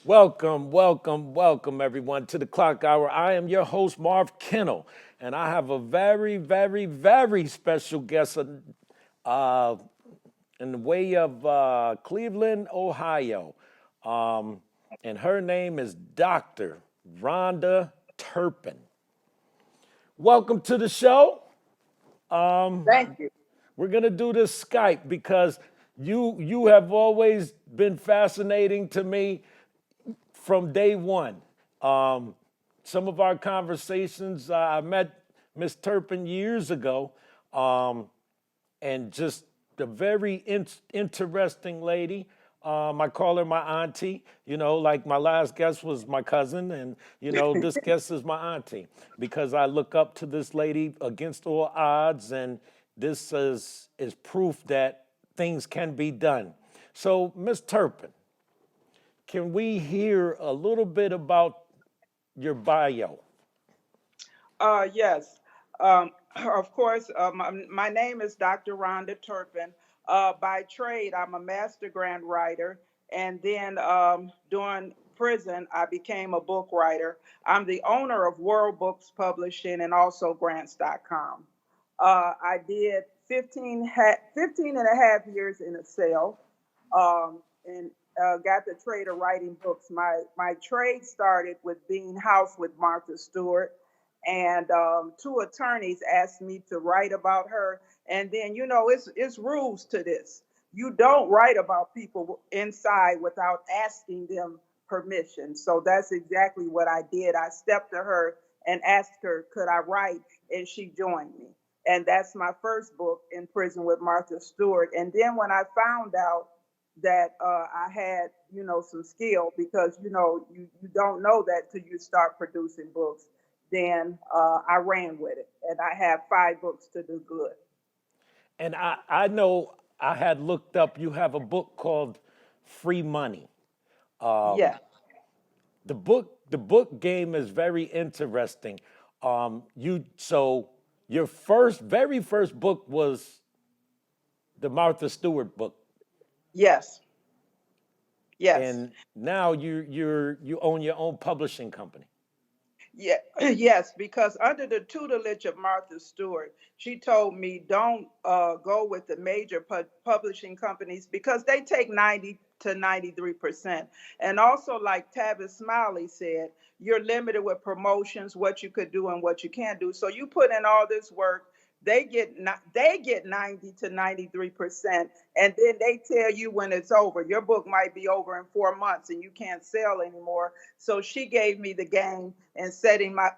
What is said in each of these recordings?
Welcome, welcome, welcome, everyone, to the Clock Hour. I am your host, Marv Kennel, and I have a very, very, very special guest uh, in the way of Cleveland, Ohio. Um, and her name is Dr. Rhonda Turpin. Welcome to the show. Thank you. We're gonna do this Skype because you have always been fascinating to me from day one. Um, some of our conversations, I met Miss Turpin years ago, um, and just a very interesting lady. I call her my auntie, like my last guest was my cousin, and this guest is my auntie because I look up to this lady against all odds, and this is proof that things can be done. So, Miss Turpin, can we hear a little bit about your bio? Yes. Of course, my name is Dr. Rhonda Turpin. By trade, I'm a master grant writer. And then during prison, I became a book writer. I'm the owner of World Books Publishing and also grants.com. I did 15 and a half years in a cell, and got the trade of writing books. My trade started with being house with Martha Stewart, and two attorneys asked me to write about her. And then it's rules to this. You don't write about people inside without asking them permission. So that's exactly what I did. I stepped to her and asked her, could I write? And she joined me. And that's my first book, In Prison with Martha Stewart. And then when I found out that I had, some skill, because you don't know that till you start producing books. Then I ran with it, and I have 5 books to do good. And I know I had looked up, you have a book called Free Money. Yeah. The book game is very interesting. So your very first book was the Martha Stewart book, Yes. Yes. and now you own your own publishing company. Yeah, yes, because under the tutelage of Martha Stewart, she told me don't go with the major publishing companies because they take 90 to 93%. And also, like Tavis Smiley said, you're limited with promotions, what you could do and what you can't do. So you put in all this work, they get 90 to 93%, and then they tell you when it's over. Your book might be over in 4 months and you can't sell anymore. So she gave me the game and setting my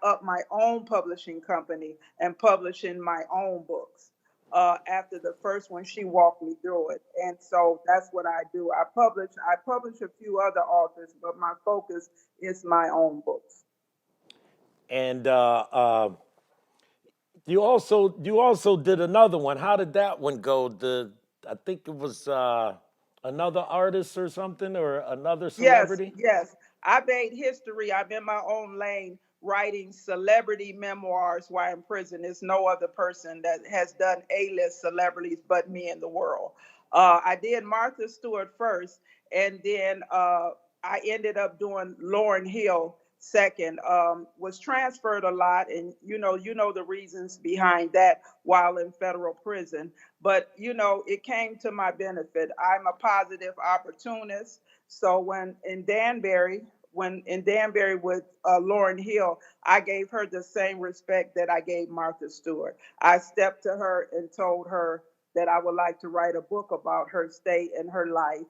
own publishing company and publishing my own books. After the first one, she walked me through it, and so that's what I do. I publish a few other authors, but my focus is my own books. And you also did another one. How did that one go? I think it was another artist or something, or another Yes, celebrity. yes. I made history. I'm in my own lane writing celebrity memoirs while in prison. There's no other person that has done A-list celebrities but me in the world. I did Martha Stewart first, and then I ended up doing Lauryn Hill second. Was transferred a lot, and you know the reasons behind that while in federal prison. But it came to my benefit. I'm a positive opportunist. So when in Danbury with Lauryn Hill, I gave her the same respect that I gave Martha Stewart. I stepped to her and told her that I would like to write a book about her state and her life.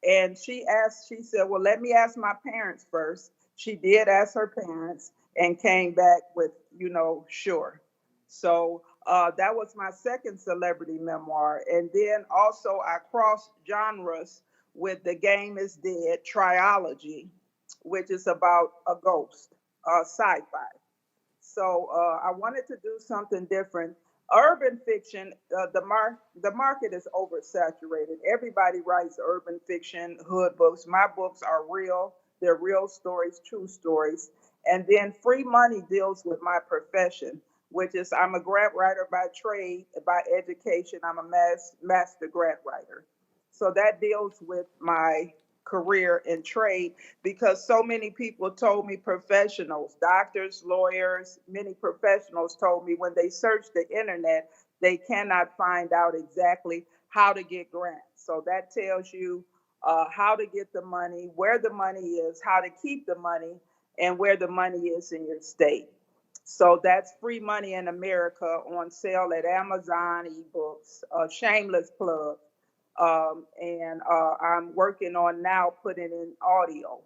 And she said, well, let me ask my parents first. She did ask her parents and came back with, sure. So that was my second celebrity memoir. And then also I crossed genres with The Game is Dead trilogy, which is about a ghost, sci-fi. So I wanted to do something different. Urban fiction, the market is oversaturated. Everybody writes urban fiction, hood books. My books are real. They're real stories, true stories. And then Free Money deals with my profession, which is I'm a grant writer by trade, by education. I'm a master grant writer. So that deals with my career and trade, because so many people told me, professionals, doctors, lawyers, many professionals told me when they search the internet, they cannot find out exactly how to get grants. So that tells you how to get the money, where the money is, how to keep the money, and where the money is in your state. So that's Free Money in America on sale at Amazon eBooks. Shameless plug. And I'm working on now putting in audio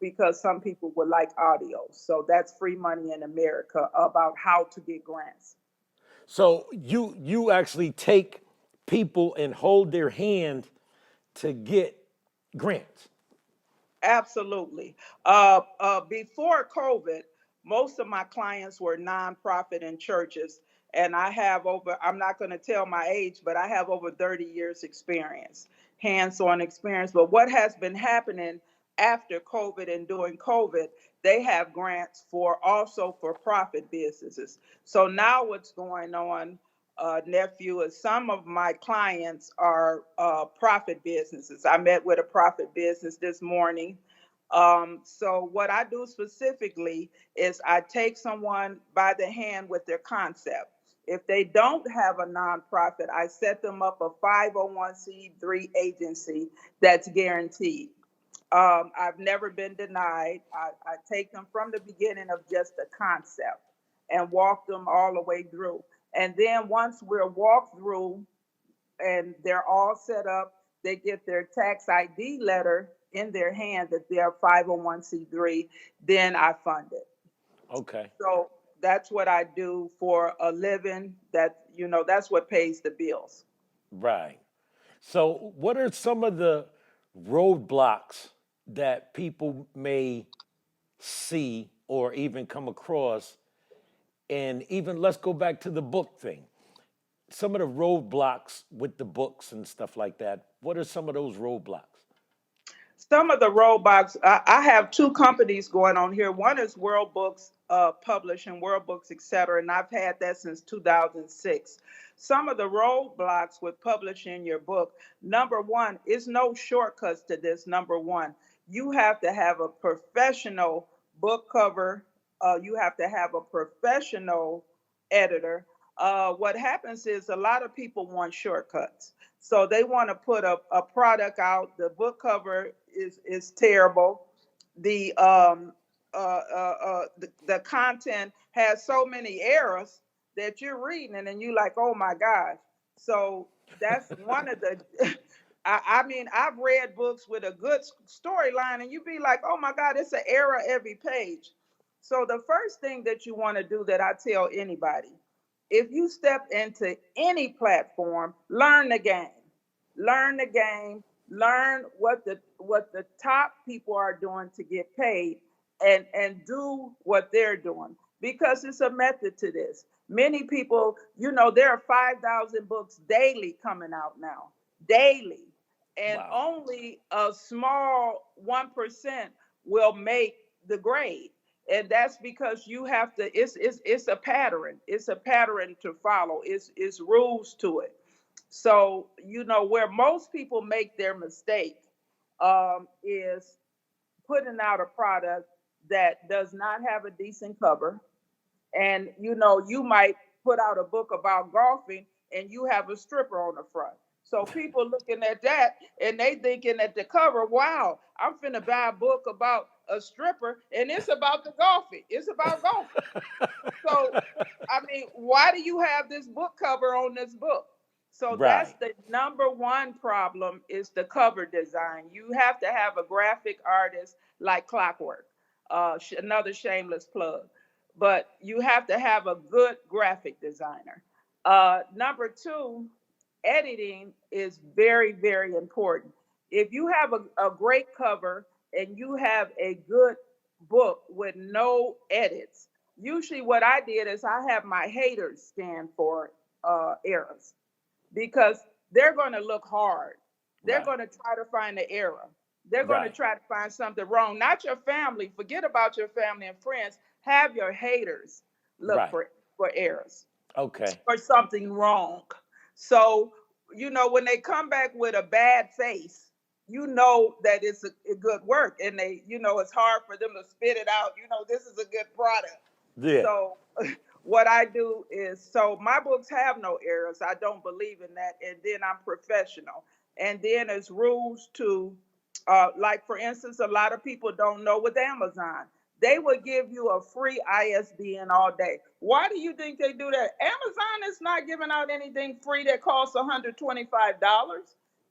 because some people would like audio. So that's Free Money in America about how to get grants. So you actually take people and hold their hand to get grants. Absolutely. Before COVID, most of my clients were nonprofit and churches, and I have over, I'm not going to tell my age, but I have over 30 years experience, hands-on experience. But what has been happening after COVID and during COVID, they have grants for also for profit businesses. So now what's going on, nephew, is some of my clients are profit businesses. I met with a profit business this morning. So what I do specifically is I take someone by the hand with their concept. If they don't have a nonprofit, I set them up a 501c3 agency that's guaranteed. I've never been denied. I take them from the beginning of just a concept and walk them all the way through. And then once we're walked through and they're all set up, they get their tax ID letter in their hand that they're 501c3, then I fund it. Okay. So that's what I do for a living. That's what pays the bills. Right. So what are some of the roadblocks that people may see or even come across? And even let's go back to the book thing. Some of the roadblocks with the books and stuff like that. What are some of those roadblocks? Some of the roadblocks, I have two companies going on here. One is World Books Publishing, World Books, etc., and I've had that since 2006. Some of the roadblocks with publishing your book, number one, is no shortcuts to this. Number one, you have to have a professional book cover. You have to have a professional editor. What happens is a lot of people want shortcuts. So they want to put a product out. The book cover is terrible. The content has so many errors that you're reading and then you like, oh my gosh. So that's one of the I mean, I've read books with a good storyline and you be like, oh my God, it's an error every page. So the first thing that you want to do that I tell anybody, if you step into any platform, learn the game. Learn the game, learn what the top people are doing to get paid and do what they're doing because it's a method to this. Many people, there are 5,000 books daily coming out now. Daily. And Wow. only a small 1% will make the grade, and that's because you have to it's a pattern, it's a pattern to follow, it's rules to it. So where most people make their mistake is putting out a product that does not have a decent cover, and you might put out a book about golfing and you have a stripper on the front. So people looking at that and they thinking at the cover, wow, I'm finna buy a book about a stripper and it's about the golfing. It's about golfing. So, I mean, why do you have this book cover on this book? So that's Right. the number one problem is the cover design. You have to have a graphic artist like Clockwork. Another shameless plug. But you have to have a good graphic designer. Number two, editing is very, very important. If you have a great cover and you have a good book with no edits, usually what I did is I have my haters scan for errors because they're going to look hard. They're Right. going to try to find the error. They're going to Right. try to find something wrong. Not your family. Forget about your family and friends. Have your haters look Right. for errors Okay. or something wrong. So, when they come back with a bad face, you know that it's a good work, and they, it's hard for them to spit it out. This is a good product. Yeah. So what I do is, so my books have no errors. I don't believe in that. And then I'm professional. And then there's rules to, like for instance, a lot of people don't know with Amazon, they will give you a free ISBN all day. Why do you think they do that? Amazon is not giving out anything free that costs $125.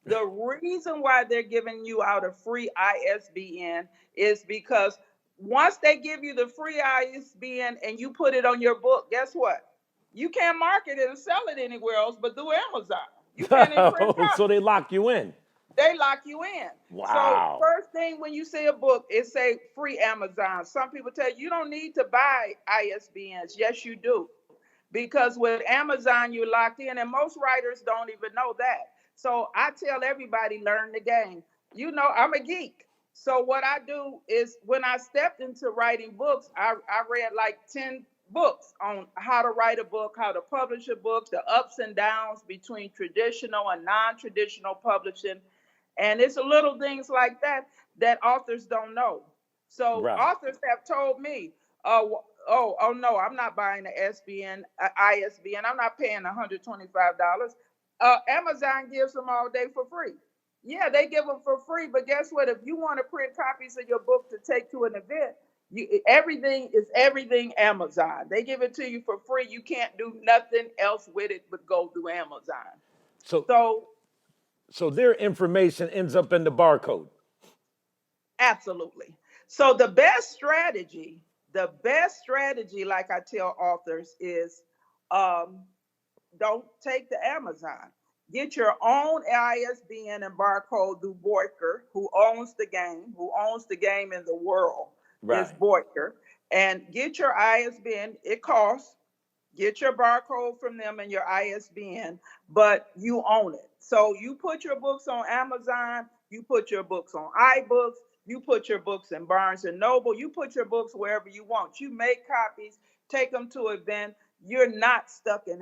The reason why they're giving you out a free ISBN is because once they give you the free ISBN and you put it on your book, guess what? You can't market it and sell it anywhere else but through Amazon. You can't even print So they copies. lock you in. They lock you in. So Wow. first thing when you see a book, it say free Amazon. Some people tell you don't need to buy ISBNs. Yes, you do. Because with Amazon, you're locked in, and most writers don't even know that. So I tell everybody, learn the game. I'm a geek. So what I do is when I stepped into writing books, I read like 10 books on how to write a book, how to publish a book, the ups and downs between traditional and non-traditional publishing. And it's a little things like that that authors don't know. So Right. authors have told me, oh no, I'm not buying the ISBN. I'm not paying $125. Amazon gives them all day for free. Yeah, they give them for free, but guess what? If you want to print copies of your book to take to an event, everything Amazon. They give it to you for free. You can't do nothing else with it but go through Amazon. So So so their information ends up in the barcode. absolutely. So the best strategy, like I tell authors, is um, don't take the Amazon. Get your own ISBN and barcode through Boyker, who owns the game in the world is Right. Boyker, and get your ISBN. It costs. Get your barcode from them and your ISBN, but you own it. So you put your books on Amazon, you put your books on iBooks, you put your books in Barnes and Noble, you put your books wherever you want. You make copies, take them to an event. You're not stuck in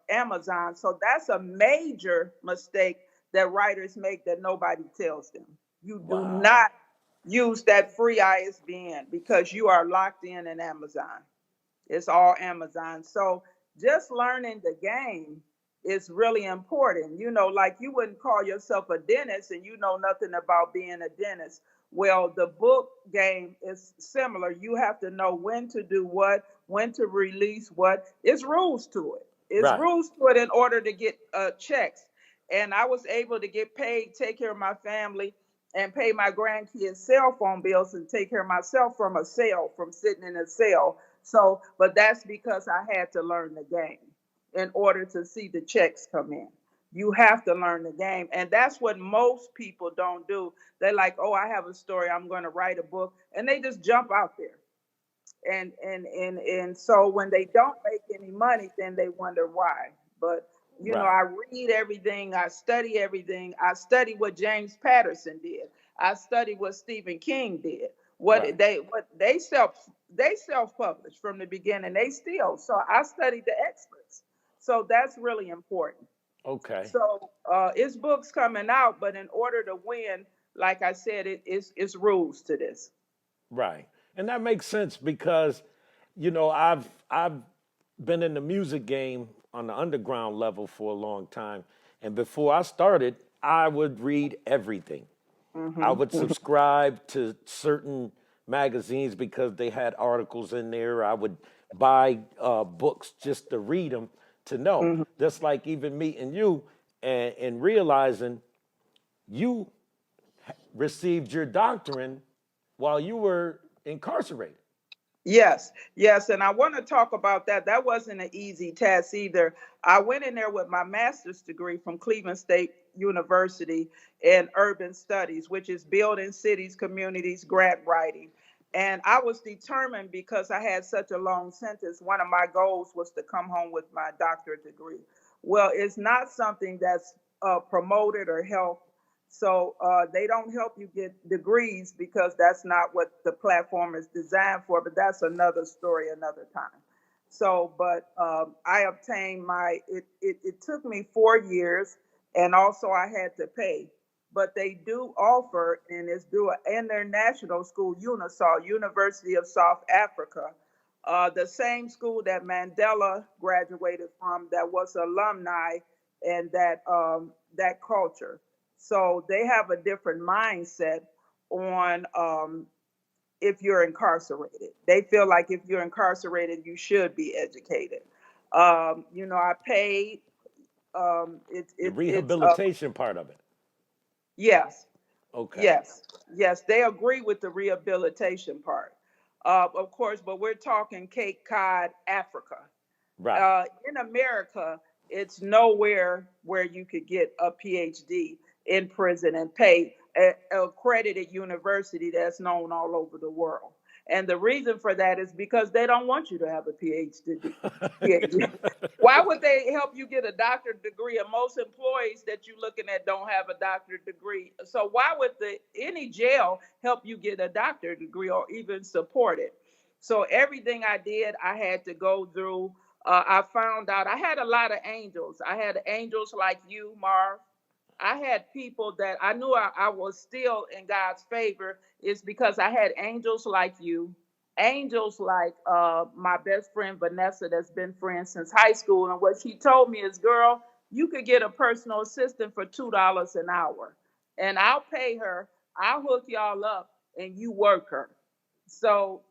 Amazon. So that's a major mistake that writers make that nobody tells them. You do Wow. not use that free ISBN because you are locked in Amazon. It's all Amazon. So just learning the game is really important. Like you wouldn't call yourself a dentist and you know nothing about being a dentist. Well, the book game is similar. You have to know when to do what, when to release what. It's rules to it. It's Right. rules to it in order to get checks. And I was able to get paid, take care of my family, and pay my grandkids' cell phone bills and take care of myself from a cell, from sitting in a cell. So, but that's because I had to learn the game in order to see the checks come in. You have to learn the game. And that's what most people don't do. They're like, oh, I have a story. I'm going to write a book. And they just jump out there. And so when they don't make any money, then they wonder why. But Right. I read everything, I study everything. I study what James Patterson did. I study what Stephen King did. Right. What they self published from the beginning. They still. So I studied the experts. So that's really important. Okay. So it's books coming out, but in order to win, like I said, it's rules to this. Right. And that makes sense because, I've been in the music game on the underground level for a long time. And before I started, I would read everything. I Hmm. would subscribe to certain magazines because they had articles in there. I would buy books just to read them to know. Hmm. Just like even meeting you and realizing you received your doctrine while you were incarcerated. Yes, yes, and I want to talk about that. That wasn't an easy task either. I went in there with my master's degree from Cleveland State University in urban studies, which is building cities, communities, grant writing. And I was determined because I had such a long sentence. One of my goals was to come home with my doctorate degree. Well, it's not something that's promoted or helped, so they don't help you get degrees because that's not what the platform is designed for. But that's another story, another time. So, but I obtained my. It took me 4 years, and also I had to pay. but they do offer, and it's through an international school, UNISOL, University of South Africa, the same school that Mandela graduated from, that was alumni and that culture. So they have a different mindset on if you're incarcerated. They feel like if you're incarcerated, you should be educated. I paid. The It's rehabilitation part of it. yes, Okay. yes, yes. They agree with the rehabilitation part, of course. But we're talking Cape Cod, Africa. Right. In America, it's nowhere where you could get a PhD in prison and pay an accredited university that's known all over the world. And the reason for that is because they don't want you to have a PhD. PhD. Why would they help you get a doctorate degree? And most employees that you're looking at don't have a doctorate degree. So why would any jail help you get a doctorate degree or even support it? So everything I did, I had to go through. I found out I had a lot of angels. I had angels like you, Marv. I had people that I knew I was still in God's favor is because I had angels like you, angels like my best friend Vanessa, that's been friends since high school. And what she told me is, girl, you could get a personal assistant for $2 an hour, and I'll pay her. I'll hook y'all up, and you work her. So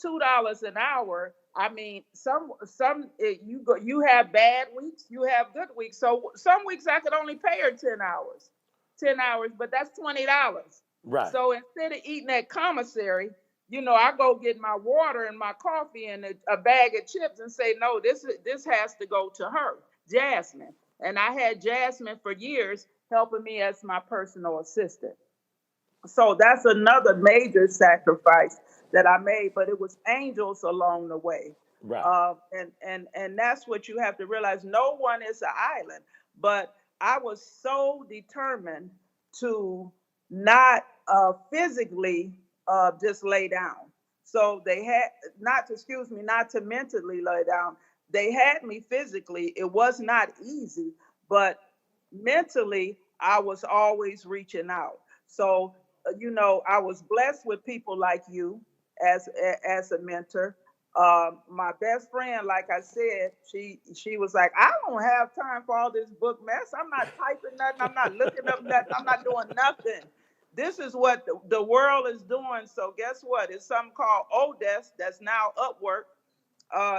$2 an hour. I mean, you have bad weeks, you have good weeks. So some weeks I could only pay her 10 hours, 10 hours, but that's $20. Right. So instead of eating at commissary, I go get my water and my coffee and a bag of chips and say, no, this has to go to her, Jasmine. And I had Jasmine for years helping me as my personal assistant. So that's another major sacrifice that I made, but it was angels along the way. Right. And that's what you have to realize. No one is an island, but I was so determined to not physically just lay down. So they had not to, excuse me, not to mentally lay down. They had me physically. It was not easy, but mentally, I was always reaching out. So, I was blessed with people like you as a mentor. My best friend, like I said, she was like, I don't have time for all this book mess. I'm not typing nothing. I'm not looking up nothing. I'm not doing nothing. This is what the world is doing. So guess what? It's something called Odesk that's now Upwork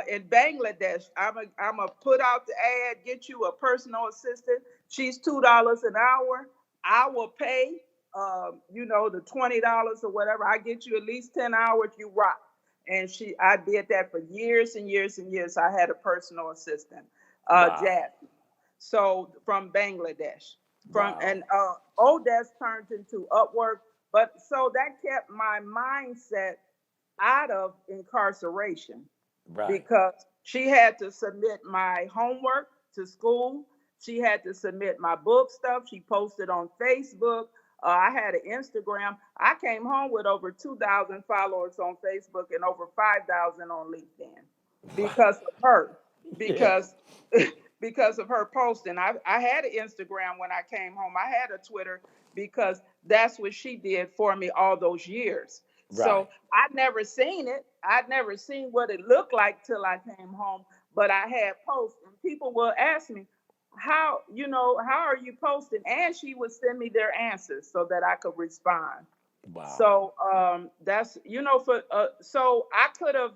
in Bangladesh. I'm a put out the ad, get you a personal assistant. She's $2 an hour. I will pay, the $20 or whatever. I get you at least 10 hours. You rock. And I did that for years and years and years. I had a personal assistant, Wow. Jad. So from Bangladesh, Wow. and Odesk turned into Upwork. But so that kept my mindset out of incarceration Right. because she had to submit my homework to school. She had to submit my book stuff. She posted on Facebook. I had an Instagram. I came home with over 2,000 followers on Facebook and over 5,000 on LinkedIn because of her. Yeah. Because because of her posting. I had an Instagram when I came home. I had a Twitter because that's what she did for me all those years. Right. So I'd never seen it. I'd never seen what it looked like till I came home. But I had posts, and people will ask me, how are you posting? And she would send me their answers so that I could respond. Wow. So that's for so I could have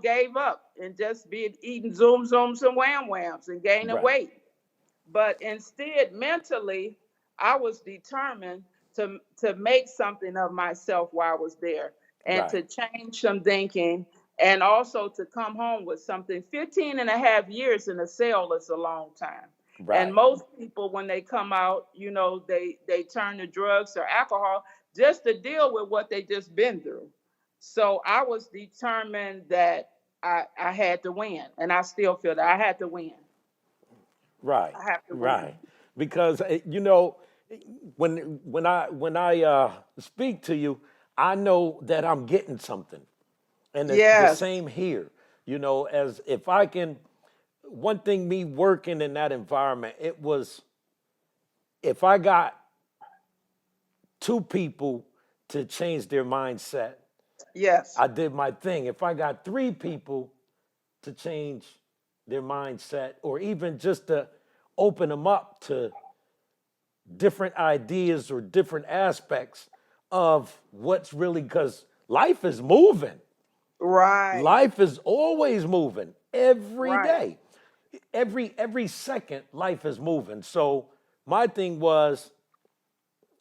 gave up and just been eating zoom zooms and wham whams and gaining Right. weight. But instead, mentally, I was determined to make something of myself while I was there and Right. to change some thinking and also to come home with something. 15 and a half years in a cell is a long time. And Right. most people, when they come out, they turn to drugs or alcohol just to deal with what they just been through. So I was determined that I had to win, and I still feel that I had to win. Right. I have to win. Right. Because when I speak to you, I know that I'm getting something, and it's the Yes. same here. As if I can. One thing, me working in that environment, it was if I got two people to change their mindset, Yes. I did my thing. If I got three people to change their mindset, or even just to open them up to different ideas or different aspects of what's really, because life is moving. Right. Life is always moving every Right. day. Every second life is moving. So my thing was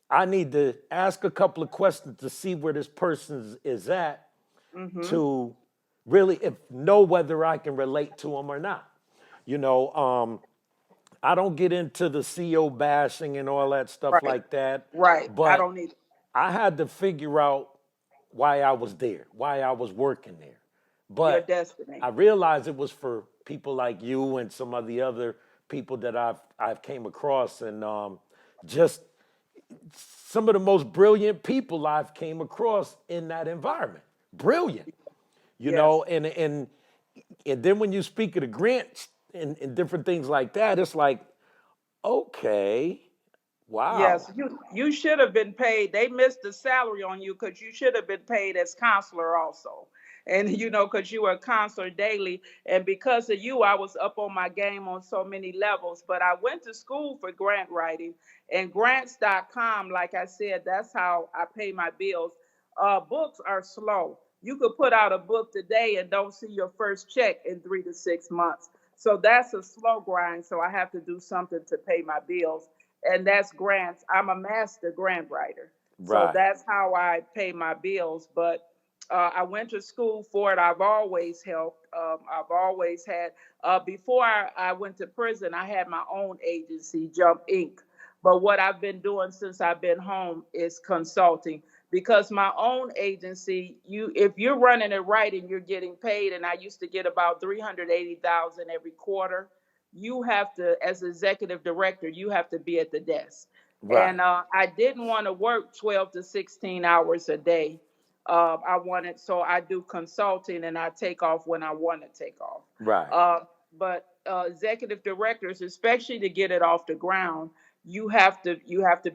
I need to ask a couple of questions to see where this person is at Mm-hmm. to really know whether I can relate to them or not. You know, I don't get into the CO bashing and all that stuff Right. like that, Right. I but don't need it. I had to figure out why I was there, why I was working there. Your But destiny. I realized it was for people like you and some of the other people that I've came across, and just some of the most brilliant people I've came across in that environment. Brilliant, you Yes. know, and then when you speak of the grants and different things like that, it's like, okay, Yes, wow, you should have been paid. They missed the salary on you because you should have been paid as counselor also. And because you were a counselor daily, and because of you, I was up on my game on so many levels. But I went to school for grant writing, and grants.com, like I said, that's how I pay my bills. Books are slow. You could put out a book today and don't see your first check in 3 to 6 months. So that's a slow grind. So I have to do something to pay my bills, and that's grants. I'm a master grant writer. So right, that's how I pay my bills. But I went to school for it. I've always helped. I've always had, before I went to prison, I had my own agency, Jump Inc. But what I've been doing since I've been home is consulting, because my own agency, if you're running it right and you're getting paid, and I used to get about 380,000 every quarter, you have to, as executive director, you have to be at the desk. right, And I didn't want to work 12 to 16 hours a day. So I do consulting, and I take off when I want to take off. right, But executive directors, especially to get it off the ground, you have to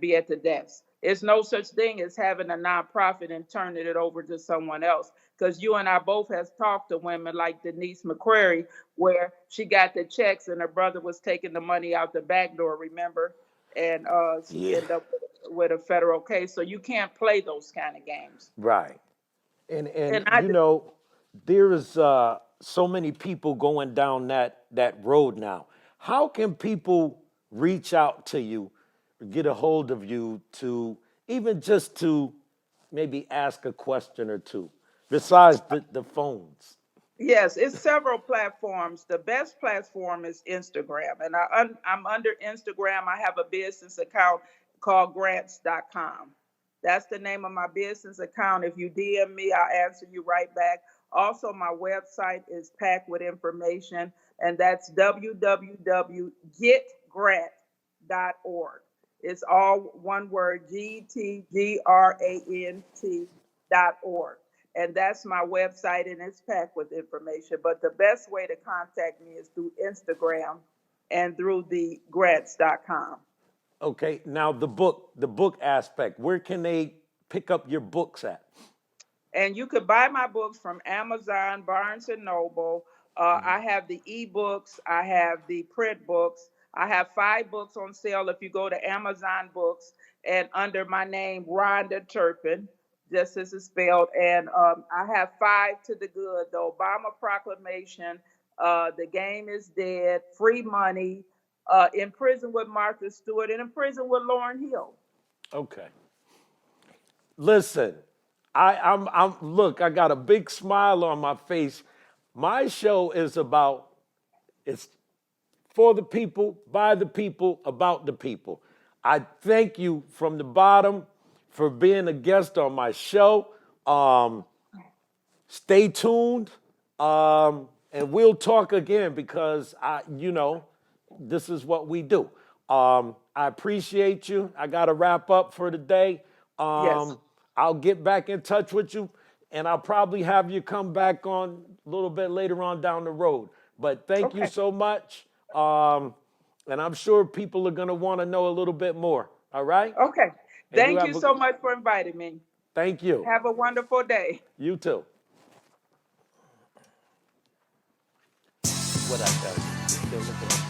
be at the desk. It's no such thing as having a nonprofit and turning it over to someone else. Because you and I both has talked to women like Denise McCrary, where she got the checks and her brother was taking the money out the back door, remember? And she yeah, ended up with a federal case. So you can't play those kind of games. right. And And I you do. know, there is so many people going down that road now. How can people reach out to you, get a hold of you to even just to maybe ask a question or two, besides the phones? Yes, it's several platforms. The best platform is Instagram. And I'm under Instagram. I have a business account called grants.com. That's the name of my business account. If you DM me, I'll answer you right back. Also, my website is packed with information, and that's www.getgrant.org. It's all one word, GTGRANT.org, and that's my website, and it's packed with information. But the best way to contact me is through Instagram and through the grants.com. Okay, now the book aspect. Where can they pick up your books at? And you could buy my books from Amazon, Barnes and Noble. I have the ebooks, I have the print books. I have 5 books on sale if you go to Amazon Books and under my name, Rhonda Turpin, just as it's spelled. And I have 5 to the good: the Obama Proclamation, The Game is Dead, Free Money, In Prison with Martha Stewart, and In Prison with Lauren Hill. Okay. Listen, I'm look, I got a big smile on my face. My show is about it's for the people, by the people, about the people. I thank you from the bottom for being a guest on my show. Stay tuned, and we'll talk again because this is what we do. I appreciate you. I got to wrap up for the day. Yes. I'll get back in touch with you, and I'll probably have you come back on a little bit later on down the road. But thank you Okay. so much, and I'm sure people are going to want to know a little bit more. All right? Okay. And you Thank you have a, so much for inviting me. thank you. Have a wonderful day. You too. What I tell you, still looking at